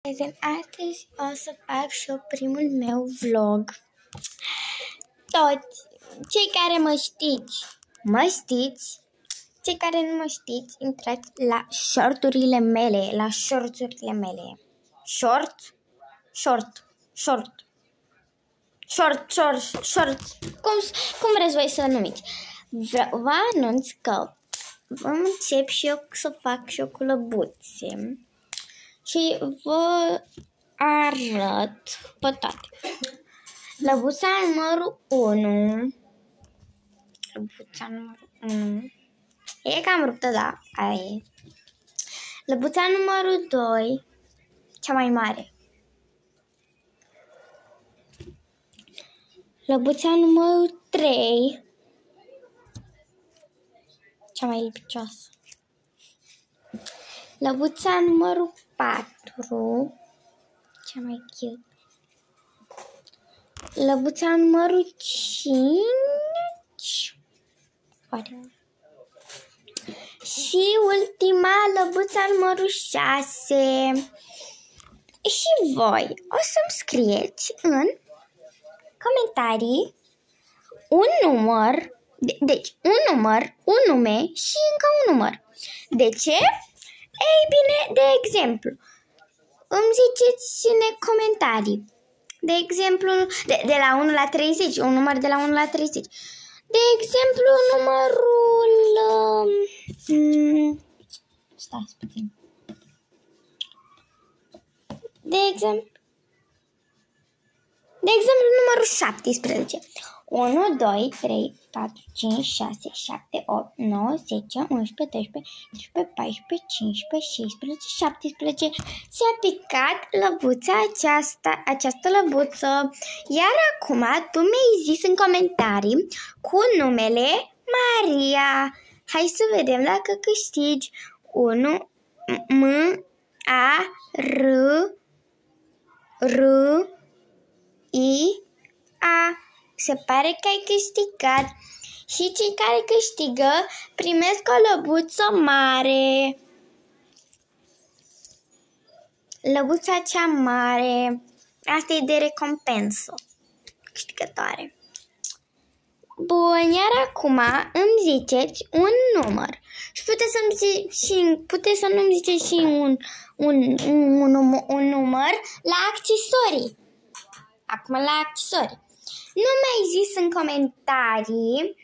Astăzi o să fac și eu primul meu vlog. Toți cei care mă știți, cei care nu mă știți, intrați la shorturile mele, la shortsurile mele. Short. Cum vreți voi să numiți. Vă anunț că vom încep și eu să fac și eu cu lăbuțe. Și vă arăt pe toate. Lăbuța numărul 1. E cam ruptă, da, aia e. Lăbuța numărul 2, cea mai mare. Lăbuța numărul 3, cea mai lipicioasă. Lăbuța numărul 4, cea mai cute. Lăbuța numărul 5, și ultima, lăbuța numărul 6. Și voi o să-mi scrieți în comentarii un număr, deci un număr, un nume și încă un număr. De ce? Ei bine, de exemplu, îmi ziceți în comentarii, de exemplu, de la 1 la 30, un număr de la 1 la 30. De exemplu, numărul... Stați puțin. De exemplu, numărul 17. 1, 2, 3, 4, 5, 6, 7, 8, 9, 10, 11, 12, 13, 14, 15, 16, 17. Și-a picat lăbuța această lăbuță. Iar acum tu mi-ai zis în comentarii cu numele Maria. Hai să vedem dacă câștigi. 1, M, A, R, I, A. Se pare că ai câștigat. Și cei care câștigă primesc o lăbuță mare. Lăbuța cea mare. Asta e de recompensă câștigătoare. Bun, iar acum îmi ziceți un număr. Și puteți să nu-mi ziceți și un număr la accesorii. Acum la accesorii. Nu mi-ai zis în comentarii,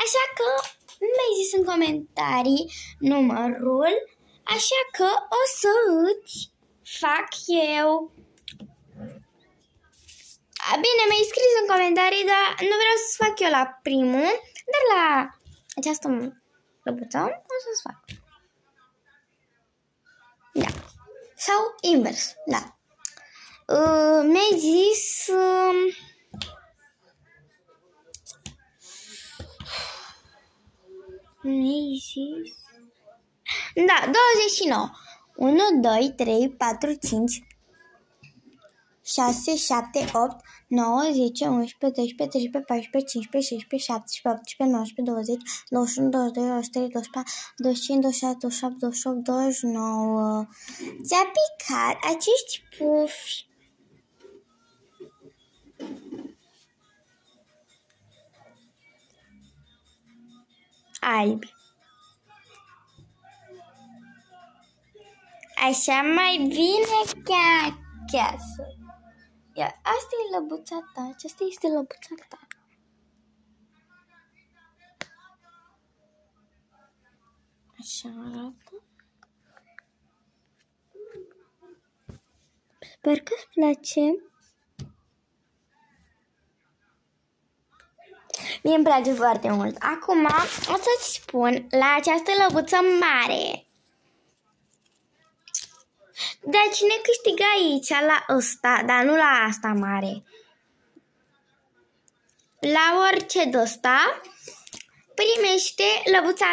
așa că nu mi-ai zis în comentarii numărul, așa că o să îți fac eu. Bine, mi-ai scris în comentarii, dar nu vreau să-ți fac eu la primul, dar la această lăbuță o să-ți fac. Da. Sau invers, da. Mi-ai zis... Da, 29. 1, 2, 3, 4, 5, 6, 7, 8, 9, 10, 11, 12, 13, 14, 15, 16, 17, 18, 19, 20, 21, 22, 23, 24, 25, 26, 27, 28, 29. Ți-a picat acești pufi. Albi. Așa mai bine acasă. Iar asta e lăbuța ta. Aceasta este lăbuța ta. Așa arată. Sper că îți place. Mie îmi place foarte mult. Acum o să-ți spun la această lăbuță mare. Dar cine câștigă aici la ăsta, dar nu la asta mare. La orice de ăsta primește lăbuța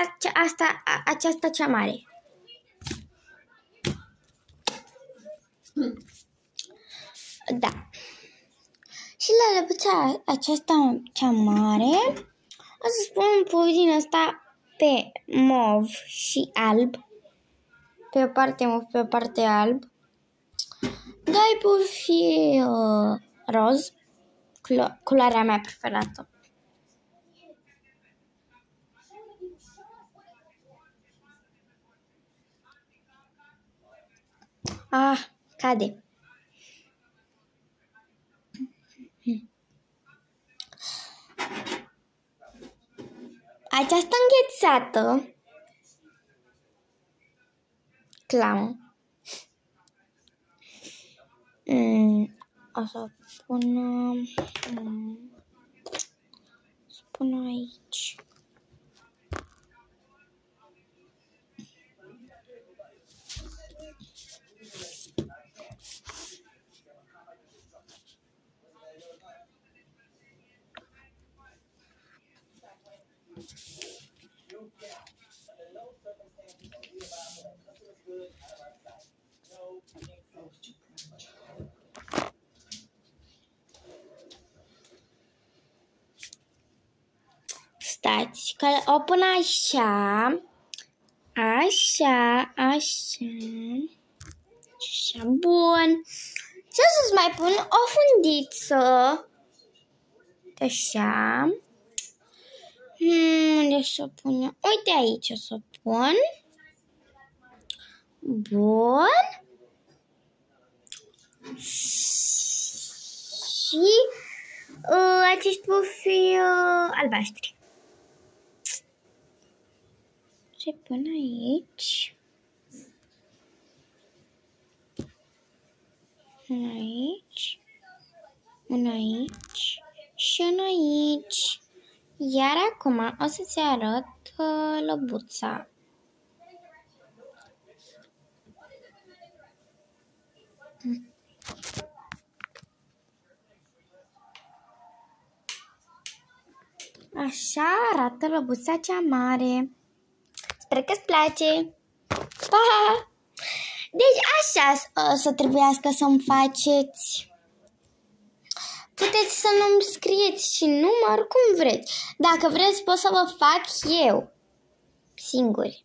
aceasta cea mare. Da. Și la lăbuța aceasta cea mare o să spun un pui din ăsta pe mov și alb. Pe o parte mov, pe o parte alb. Doi pufi roz, culoarea mea preferată. Cade. Această înghețată clamă o să pun aici. Stați, că o pun așa, așa, așa, așa, bun. Și o să-ți mai pun o fundiță, așa. Unde să o pun? Uite aici o să o pun. Bun. Și acești pufi albaștri. Se pun aici. Un aici. Un aici. Și un aici. Iar acum o să-ți arăt lăbuța. Așa arată lăbuța cea mare. Sper că-ți place. Pa! Deci așa o să trebuiască să-mi faceți. Puteți să nu-mi scrieți și număr cum vreți. Dacă vreți pot să vă fac eu. Singuri.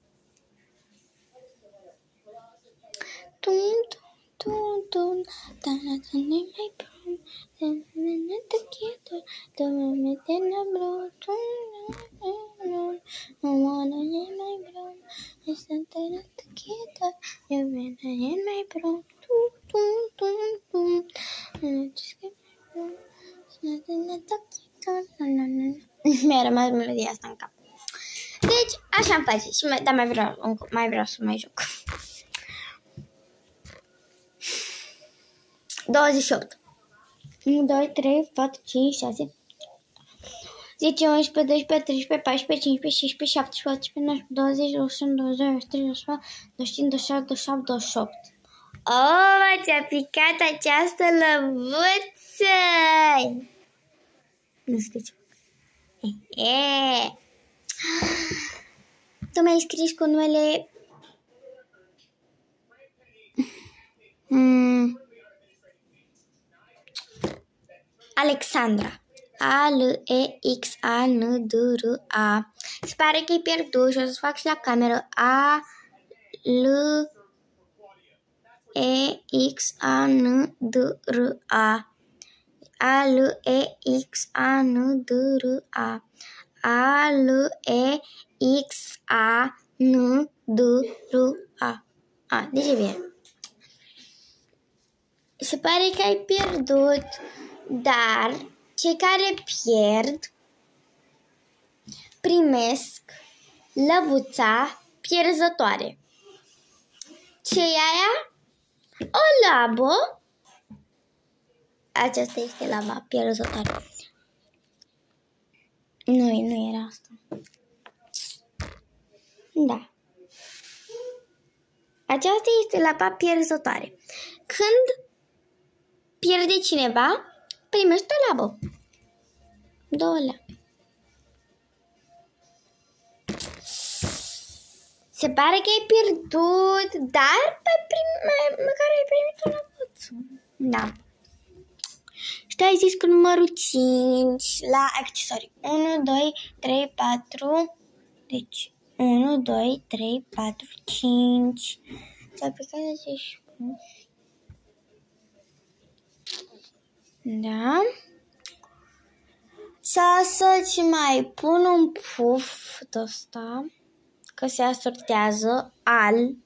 Mi-a rămas melodia asta în cap. Deci, așa îmi place. Și dar mai vreau să mai joc. 28. 1, 2, 3, 4, 5, 6, 10, 11, 12, 13, 14, 15, 16, 17, 18, 19, 20, 21, 22, 23, 24, 25, 26, 27, 28. Oh, ți-a picat această lăbuță! Nu știu ce. Tu mi-ai scris cu numele Alexandra. Alexandra. Se pare că-i pierdut și o să fac și la cameră. Alexandra. Alexandra. Alexandra. Deci e bine. Se pare că ai pierdut, dar cei care pierd primesc lăbuța pierzătoare. Ce e aia? O labă. Aceasta este laba pierzătoare. Nu era asta. Da. Aceasta este laba pierzătoare. Când pierde cineva, primește o labă. 2 lei. Se pare că ai pierdut, dar măcar ai primit o lăbuță. Da. Și tu ai zis cu numărul 5 la accesorii. 1, 2, 3, 4. Deci 1, 2, 3, 4, 5. S-a picat acești. Da. Sau să-ți mai pun un puf de ăsta, că se asortează alb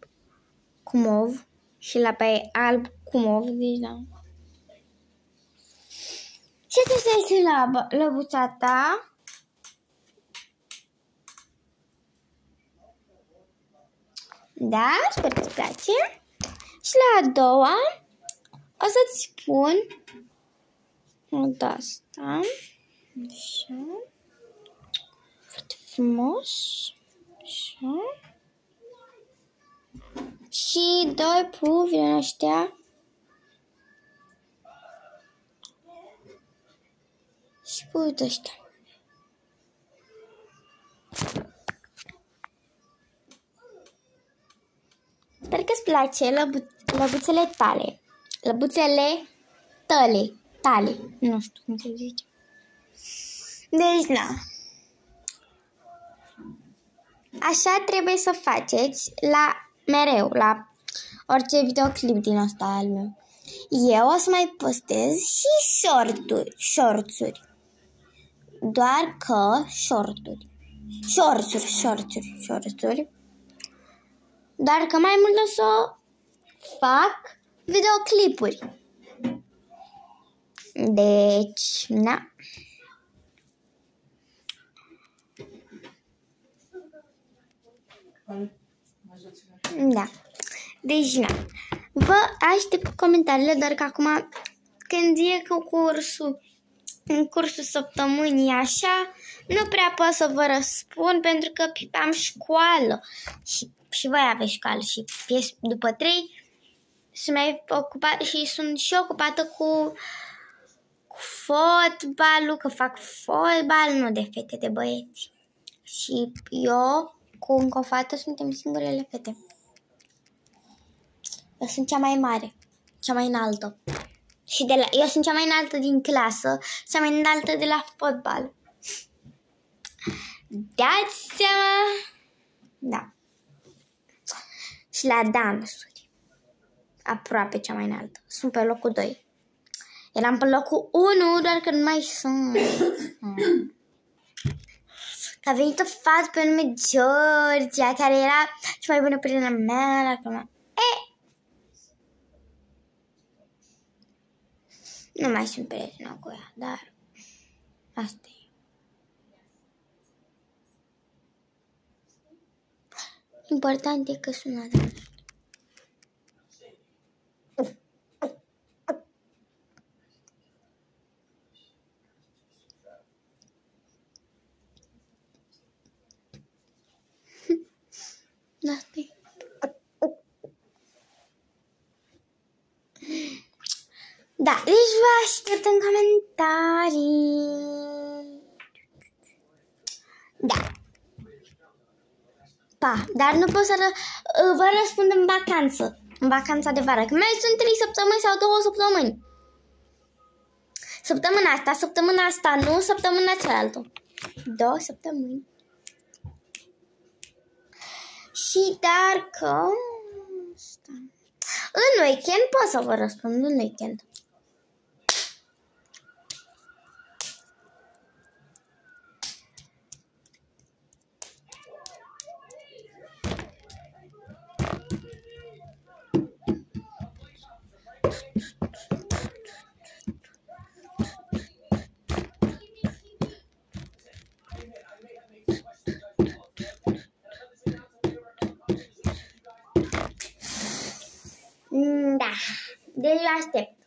cu mov și la pe alb cu mov, deci da. Și asta este lăbuța ta. Da, sper că îți place. Și la a doua o să-ți pun de asta. Așa. Foarte frumos. Așa. Și doi pufi din ăștia. Și pufi de ăștia. Sper că îți place lăbuțele tale. Lăbuțele tale. Nu știu cum se zice. Deci, na. Așa trebuie să faceți mereu, la orice videoclip din ăsta al meu. Eu o să mai postez și shorts-uri. Doar că shorts-uri. Doar că mai mult o să fac videoclipuri. Deci, na. Da. Deci, na. Vă aștept comentariile, doar că acum, când e cu în cursul săptămânii așa, nu prea pot să vă răspund pentru că am școală. Și voi aveți școală și după 3 sunt mai ocupată și sunt și ocupată cu fotbalul, că fac fotbal, nu de fete, de băieți. Și eu cu încă o fată suntem singurele fete. Eu sunt cea mai mare, cea mai înaltă. Și eu sunt cea mai înaltă din clasă, cea mai înaltă de la fotbal. Dați seama? Da. Și la dansuri. Aproape cea mai înaltă. Sunt pe locul 2. Eram pe locul 1, doar că nu mai sunt. Că a venit o fată pe nume Georgia, care era cea mai bună prietena mea. Nu mai sunt prietena cu ea, dar asta e. Important e că sună de asta e. Da, deci vă aștept în comentarii. Da. Pa, dar nu pot să vă răspund în vacanță. În vacanța de vară. Că mai sunt 3 săptămâni sau 2 săptămâni. Săptămâna asta nu, săptămâna cealaltă. 2 săptămâni. Și dar că... în weekend pot să vă răspund, în weekend. Da, deci eu aștept.